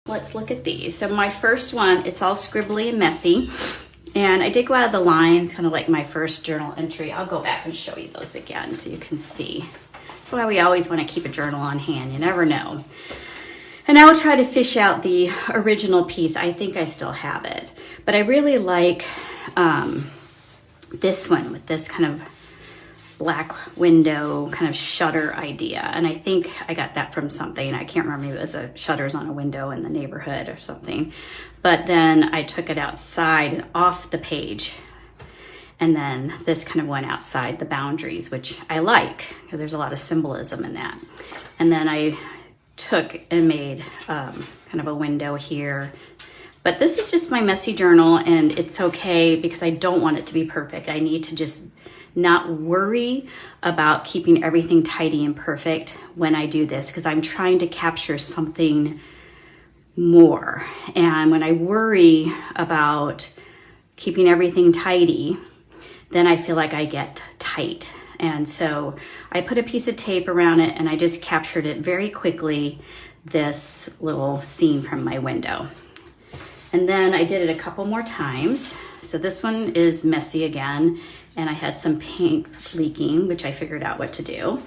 Let's look at these. So my first one, it's all scribbly and messy. And I did go out of the lines, kind of like my first journal entry. I'll go back and show you those again so you can see. That's why we always want to keep a journal on hand. You never know. And I will try to fish out the original piece. I think I still have it. But I really like this one with this kind of black window kind of shutter idea. And I think I got that from something. I can't remember if it was a shutters on a window in the neighborhood or something. But then I took it outside and off the page. And then this kind of went outside the boundaries, which I like because there's a lot of symbolism in that. And then I took and made kind of a window here. But this is just my messy journal, and it's okay because I don't want it to be perfect. I need to just not worry about keeping everything tidy and perfect when I do this, because I'm trying to capture something more. And when I worry about keeping everything tidy, then I feel like I get tight. And so I put a piece of tape around it and I just captured it very quickly, this little scene from my window. And then I did it a couple more times. So this one is messy again, and I had some paint leaking, which I figured out what to do.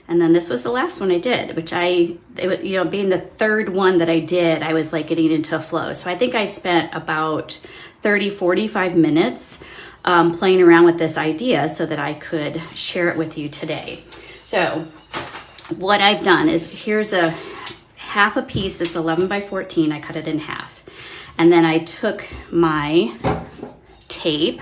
And then this was the last one I did, which being the third one that I did, I was like getting into a flow. So I think I spent about 45 minutes playing around with this idea so that I could share it with you today. So what I've done is, here's a half a piece. It's 11 by 14. I cut it in half. And then I took my tape.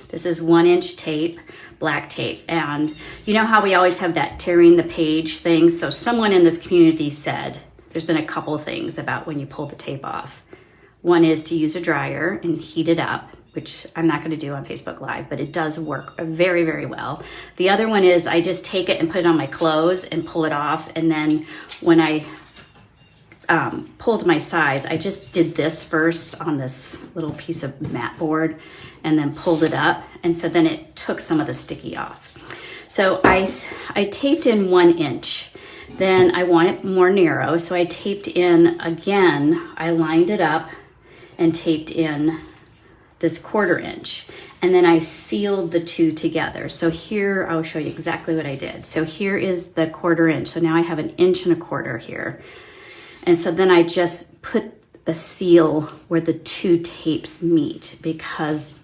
This is 1-inch tape, black tape. And you know how we always have that tearing the page thing? So someone in this community said, there's been a couple of things about when you pull the tape off. One is to use a dryer and heat it up, which I'm not going to do on Facebook Live, but it does work very, very well. The other one is I just take it and put it on my clothes and pull it off. And then when I pulled my size, I just did this first on this little piece of mat board and then pulled it up. And so then it took some of the sticky off. So I taped in 1 inch. Then I want it more narrow. So I taped in again, I lined it up and taped in this 1/4 inch, and then I sealed the two together. So here, I'll show you exactly what I did. So here is the 1/4 inch. So now I have 1 1/4 inch here. And so then I just put a seal where the two tapes meet, because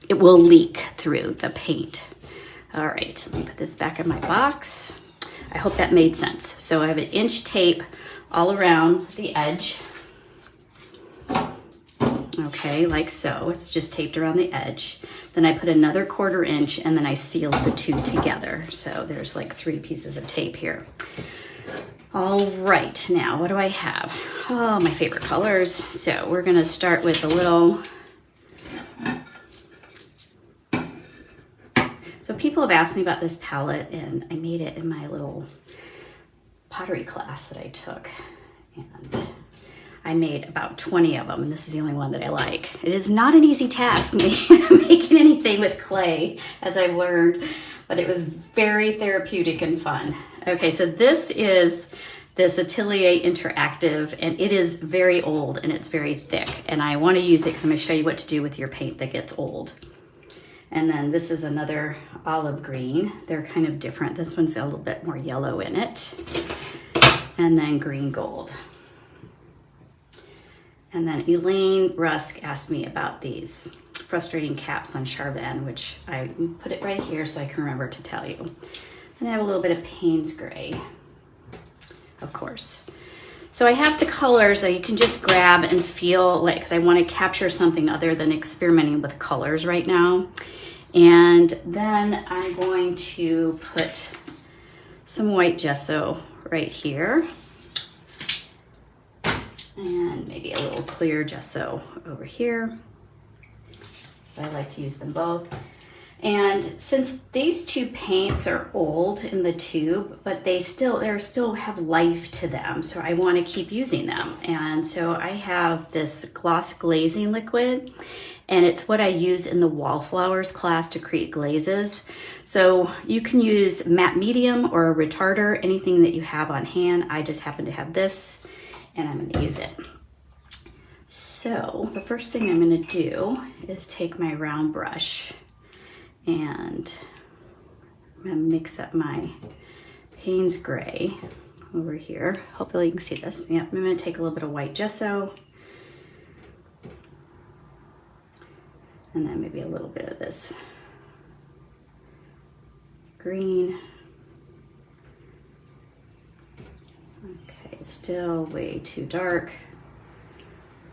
it will leak through the paint. All right, let me put this back in my box. I hope that made sense. So I have 1 inch tape all around the edge. Okay, like so. It's just taped around the edge. Then I put another 1/4 inch, and then I sealed the two together. So there's like 3 pieces of tape here. All right, now what do I have? Oh, my favorite colors. So we're gonna start with a little. So people have asked me about this palette, and I made it in my little pottery class that I took. And I made about 20 of them, and this is the only one that I like. It is not an easy task making anything with clay, as I've learned, but it was very therapeutic and fun. Okay, so this is this Atelier Interactive, and it is very old and it's very thick, and I want to use it because I'm going to show you what to do with your paint that gets old. And then this is another olive green. They're kind of different. This one's got a little bit more yellow in it. And then green gold. And then Elaine Rusk asked me about these frustrating caps on Chardin, which I put it right here so I can remember to tell you. And I have a little bit of Payne's Gray, of course. So I have the colors that you can just grab and feel like, because I want to capture something other than experimenting with colors right now. And then I'm going to put some white gesso right here. And maybe a little clear gesso over here. I like to use them both. And since these two paints are old in the tube, but they still have life to them, so I want to keep using them. And so I have this gloss glazing liquid, and it's what I use in the Wallflowers class to create glazes. So you can use matte medium or a retarder, anything that you have on hand. I just happen to have this, and I'm going to use it. So the first thing I'm going to do is take my round brush and I'm going to mix up my Payne's Gray over here. Hopefully you can see this. Yep, I'm going to take a little bit of white gesso and then maybe a little bit of this green. Okay, still way too dark.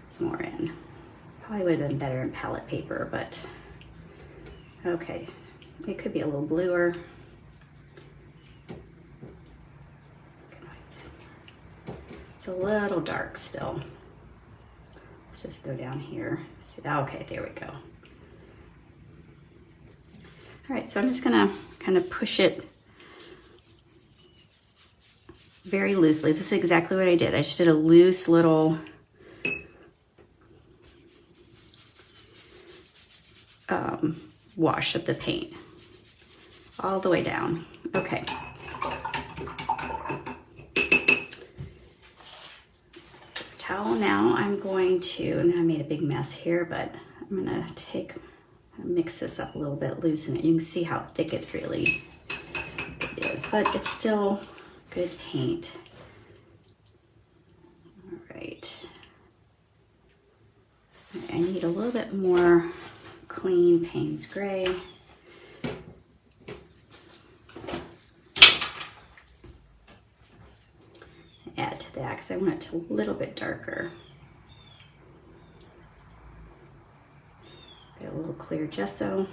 Some more in. Probably would have been better in palette paper, but okay. It could be a little bluer. It's a little dark still. Let's just go down here. See, okay, there we go. All right, so I'm just gonna kind of push it very loosely. This is exactly what I did. I just did a loose little wash of the paint all the way down. Okay. Towel now I'm going to, and I made a big mess here, but I'm gonna mix this up a little bit, loosen it. You can see how thick it really is, but it's still good paint. All right. I need a little bit more clean Payne's Gray. Add to that because I want it to a little bit darker. Get a little clear gesso.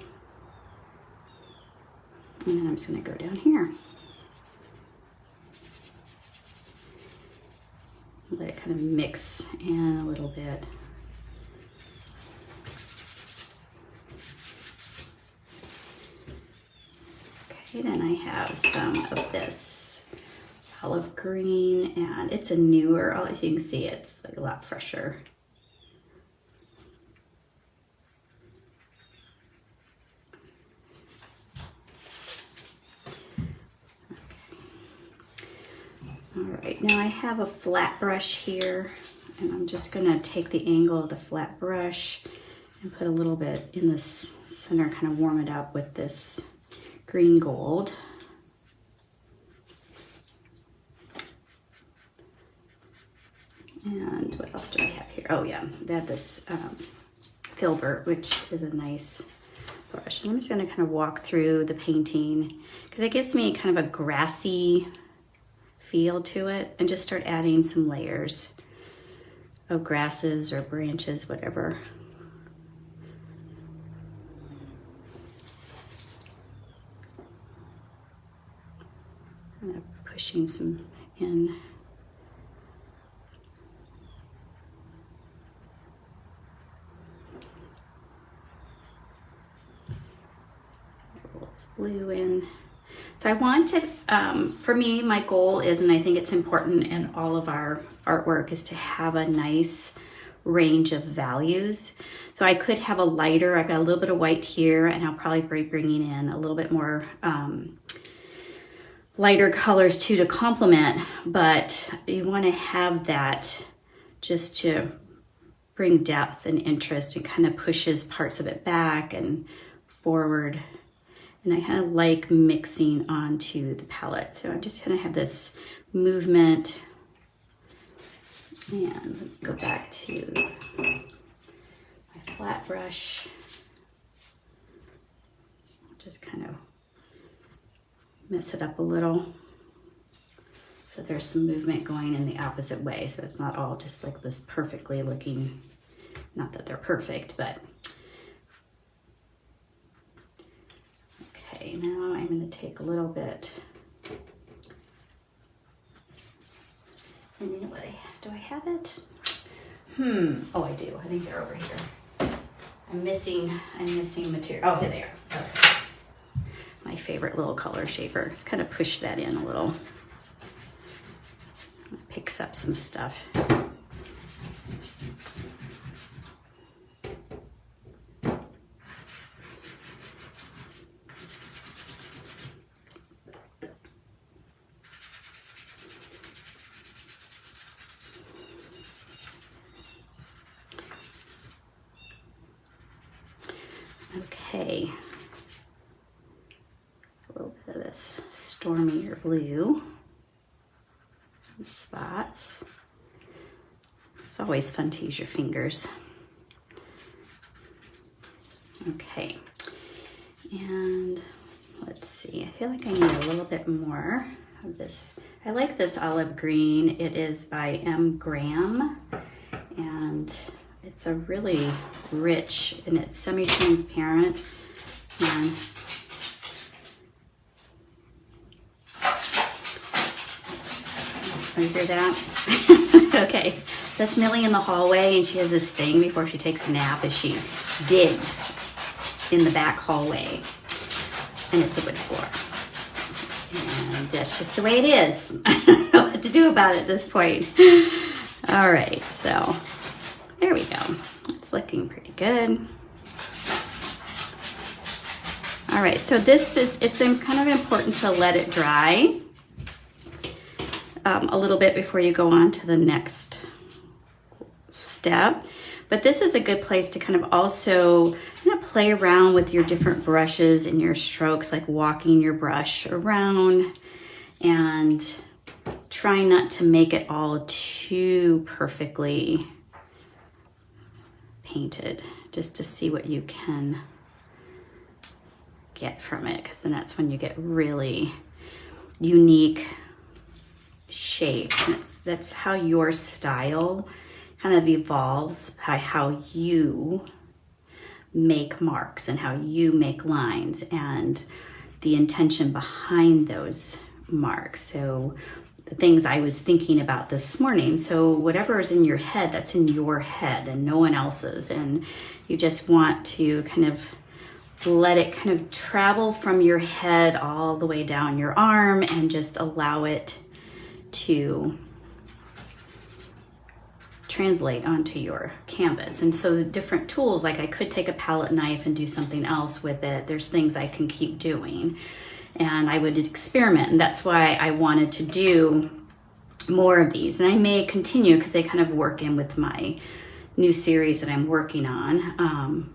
And then I'm just going to go down here. Let it kind of mix in a little bit. Okay, then I have some of this olive green, and it's a newer, as you can see, it's like a lot fresher. All right, now I have a flat brush here, and I'm just gonna take the angle of the flat brush and put a little bit in this center, kind of warm it up with this green gold. And what else do I have here? Oh yeah, I have this Filbert, which is a nice brush. And I'm just gonna kind of walk through the painting because it gives me kind of a grassy feel to it, and just start adding some layers of grasses or branches, whatever. Kind of pushing some in. Blue in. So I want to, for me, my goal is, and I think it's important in all of our artwork, is to have a nice range of values. So I could have a lighter, I've got a little bit of white here, and I'll probably be bringing in a little bit more lighter colors too to complement, but you want to have that just to bring depth and interest and kind of pushes parts of it back and forward. And I kind of like mixing onto the palette. So I'm just gonna have this movement, and go back to my flat brush. Just kind of mess it up a little. So there's some movement going in the opposite way. So it's not all just like this perfectly looking, not that they're perfect, but okay, now I'm going to take a little bit, and you know what, do I have it? Oh, I do. I think they're over here. I'm missing material. Oh, here they are. Okay. My favorite little color shaper. Just kind of push that in a little. It picks up some stuff. Okay. A little bit of this stormier blue. Some spots. It's always fun to use your fingers. Okay. And let's see, I feel like I need a little bit more of this. I like this olive green. It is by M. Graham, and it's a really rich, and it's semi-transparent. And you hear that? Okay, so that's Millie in the hallway, and she has this thing before she takes a nap, is she digs in the back hallway, and it's a wood floor. And that's just the way it is. I don't know what to do about it at this point. All right, so there we go. It's looking pretty good. All right, so it's kind of important to let it dry a little bit before you go on to the next step. But this is a good place to kind of also play around with your different brushes and your strokes, like walking your brush around and trying not to make it all too perfectly painted, just to see what you can get from it, because then that's when you get really unique shapes. And that's how your style kind of evolves, by how you make marks and how you make lines and the intention behind those marks. So the things I was thinking about this morning, so whatever is in your head, that's in your head and no one else's, and you just want to kind of let it kind of travel from your head all the way down your arm and just allow it to translate onto your canvas. And so the different tools, like I could take a palette knife and do something else with it. There's things I can keep doing, and I would experiment. And that's why I wanted to do more of these. And I may continue because they kind of work in with my new series that I'm working on.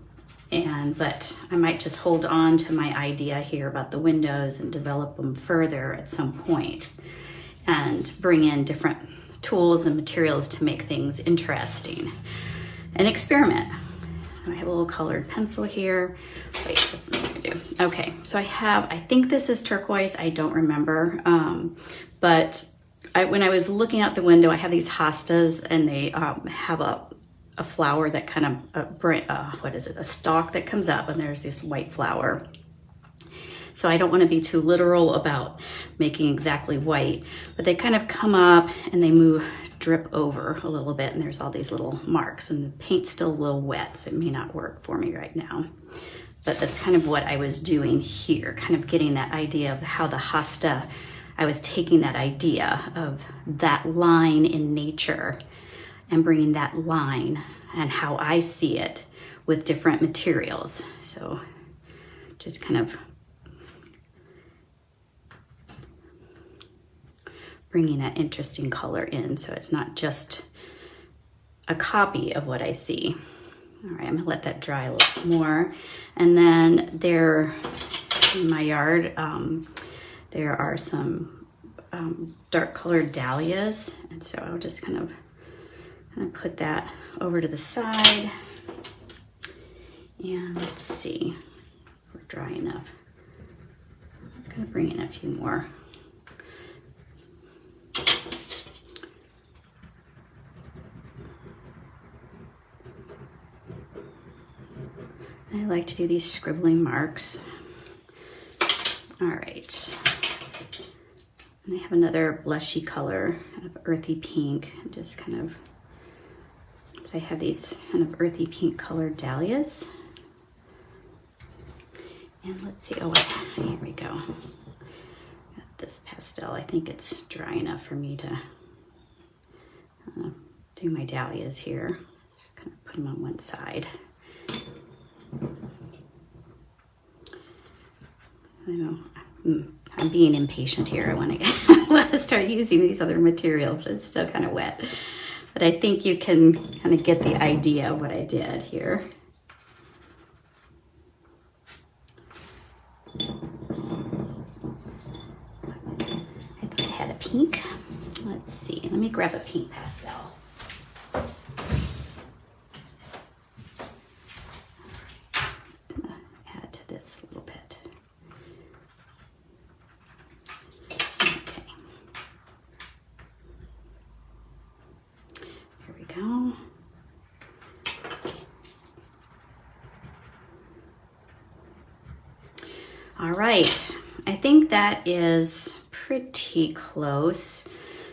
But I might just hold on to my idea here about the windows and develop them further at some point and bring in different tools and materials to make things interesting and experiment. I have a little colored pencil here. Wait, that's not what I do. Okay, so I think this is turquoise. I don't remember. But when I was looking out the window, I have these hostas, and they have a flower that kind of, a stalk that comes up, and there's this white flower. So I don't want to be too literal about making exactly white, but they kind of come up and they drip over a little bit, and there's all these little marks, and the paint's still a little wet, so it may not work for me right now. But that's kind of what I was doing here, kind of getting that idea of how the hosta, I was taking that idea of that line in nature and bringing that line and how I see it with different materials. So just kind of bringing that interesting color in, so it's not just a copy of what I see. All right, I'm gonna let that dry a little more. And then there, in my yard, there are some dark colored dahlias, and so I'll just kind of put that over to the side. And let's see, if we're dry enough. I'm gonna bring in a few more. I like to do these scribbling marks. All right. And I have another blushy color, kind of earthy pink, just kind of, so I have these kind of earthy pink colored dahlias. And let's see, oh, here we go. Got this pastel, I think it's dry enough for me to do my dahlias here. Just kind of put them on one side. I know I'm being impatient here. I want to start using these other materials, but it's still kind of wet. But I think you can kind of get the idea of what I did here. pink. Let's see, let me grab a pink pastel. I'm gonna add to this a little bit. Okay. There we go. All right, I think that is pretty close.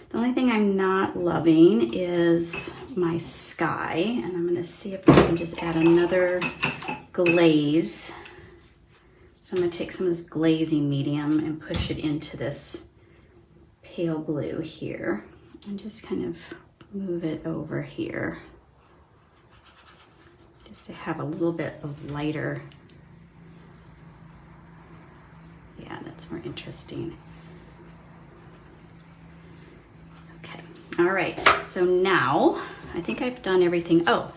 The only thing I'm not loving is my sky, and I'm gonna see if I can just add another glaze. So I'm gonna take some of this glazing medium and push it into this pale blue here, and just kind of move it over here, just to have a little bit of lighter. Yeah, that's more interesting. Okay, all right, so now I think I've done everything. Oh,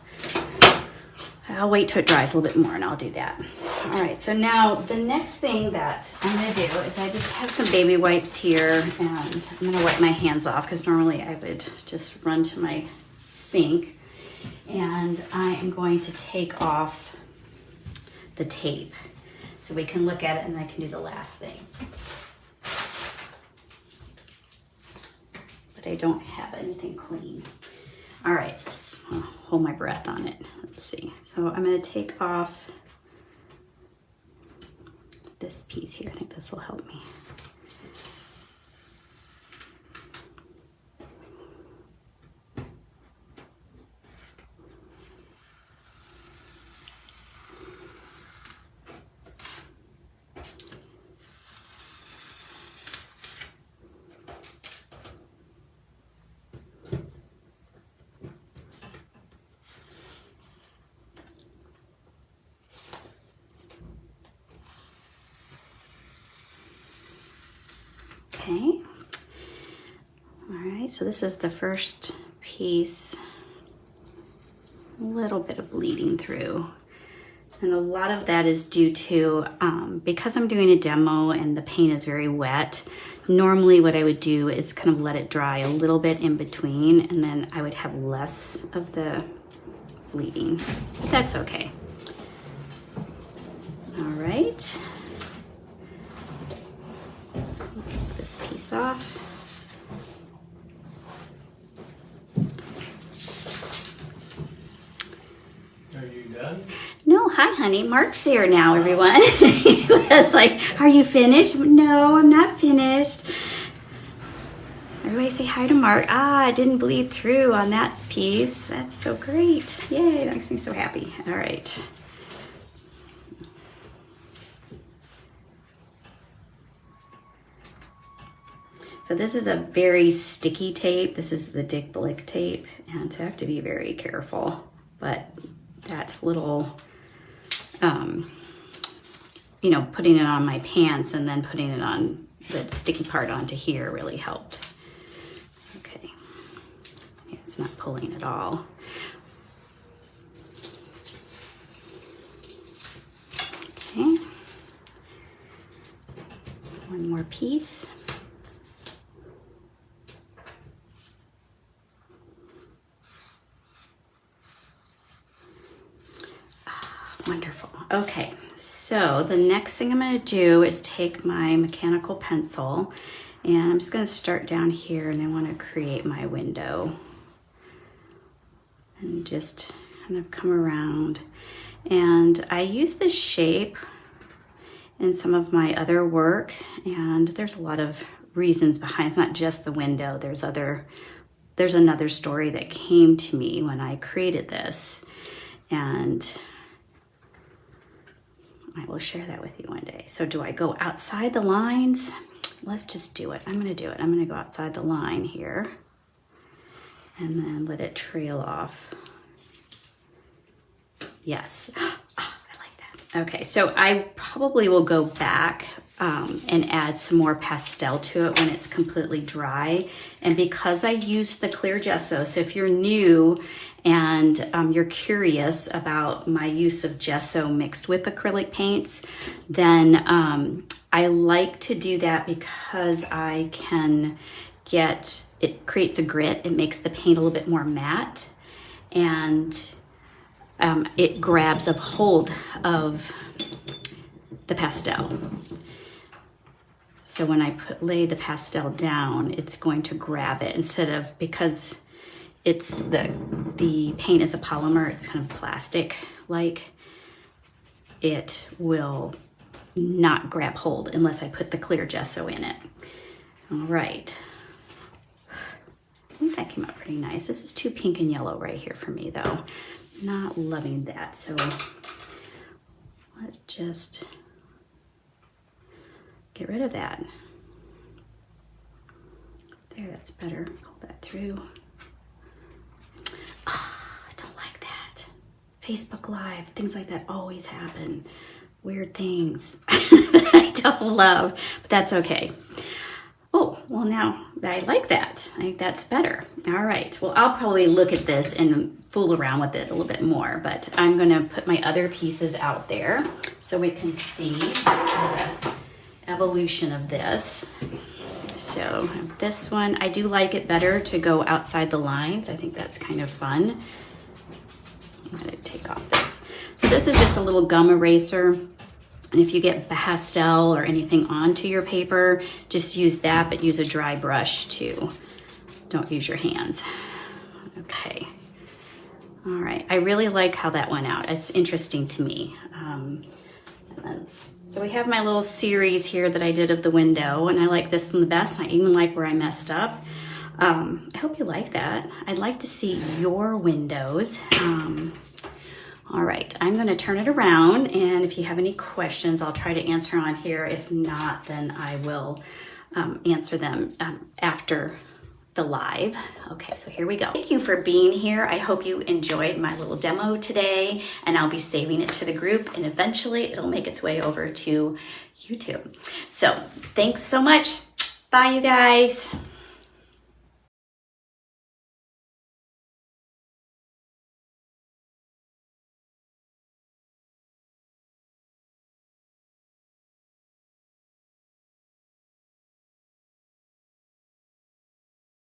I'll wait till it dries a little bit more and I'll do that. All right, so now the next thing that I'm gonna do is I just have some baby wipes here, and I'm gonna wipe my hands off because normally I would just run to my sink, and I am going to take off the tape so we can look at it and I can do the last thing. But I don't have anything clean. All right, I'll hold my breath on it. Let's see. So I'm gonna take off this piece here. I think this will help me. Okay. All right, so this is the first piece. A little bit of bleeding through. And a lot of that is due to, because I'm doing a demo and the paint is very wet, normally what I would do is kind of let it dry a little bit in between, and then I would have less of the bleeding. That's okay. All right. Take this piece off. Are you done? No, hi honey, Mark's here now, everyone. He was like, are you finished? No, I'm not finished. Everybody say hi to Mark. Ah, it didn't bleed through on that piece. That's so great. Yay, that makes me so happy. All right. So this is a very sticky tape. This is the Dick Blick tape, and so I have to be very careful. But that little, you know, putting it on my pants and then putting it on the sticky part onto here really helped. Okay, it's not pulling at all. Okay, one more piece. Wonderful. Okay, so the next thing I'm going to do is take my mechanical pencil, and I'm just going to start down here, and I want to create my window and just kind of come around. And I use this shape in some of my other work, and there's a lot of reasons behind it. It's not just the window. There's another story that came to me when I created this, and I will share that with you one day. So do I go outside the lines? Let's just do it. I'm going to do it. I'm going to go outside the line here and then let it trail off. Yes. Oh, I like that. Okay, so I probably will go back and add some more pastel to it when it's completely dry. And because I used the clear gesso, so if you're new and you're curious about my use of gesso mixed with acrylic paints, then I like to do that because I can get, it creates a grit, it makes the paint a little bit more matte, and it grabs a hold of the pastel. So when I lay the pastel down, it's going to grab it instead of, because it's the paint is a polymer, it's kind of plastic like, it will not grab hold unless I put the clear gesso in it. All right. I think that came out pretty nice. This is too pink and yellow right here for me though. Not loving that. So let's just get rid of that. There, that's better. Pull that through. Oh, I don't like that. Facebook Live, things like that always happen. Weird things that I don't love, but that's okay. Oh, well now I like that. I think that's better. All right, well I'll probably look at this and fool around with it a little bit more, but I'm gonna put my other pieces out there so we can see the evolution of this. So this one, I do like it better to go outside the lines. I think that's kind of fun. I'm gonna take off this. So this is just a little gum eraser. And if you get pastel or anything onto your paper, just use that, but use a dry brush too. Don't use your hands. Okay. All right, I really like how that went out. It's interesting to me. So we have my little series here that I did of the window, and I like this one the best. I even like where I messed up. I hope you like that. I'd like to see your windows. All right, I'm gonna turn it around, and if you have any questions, I'll try to answer on here. If not, then I will answer them after the live. Okay, so here we go. Thank you for being here. I hope you enjoyed my little demo today, and I'll be saving it to the group, and eventually it'll make its way over to YouTube. So thanks so much. Bye, you guys.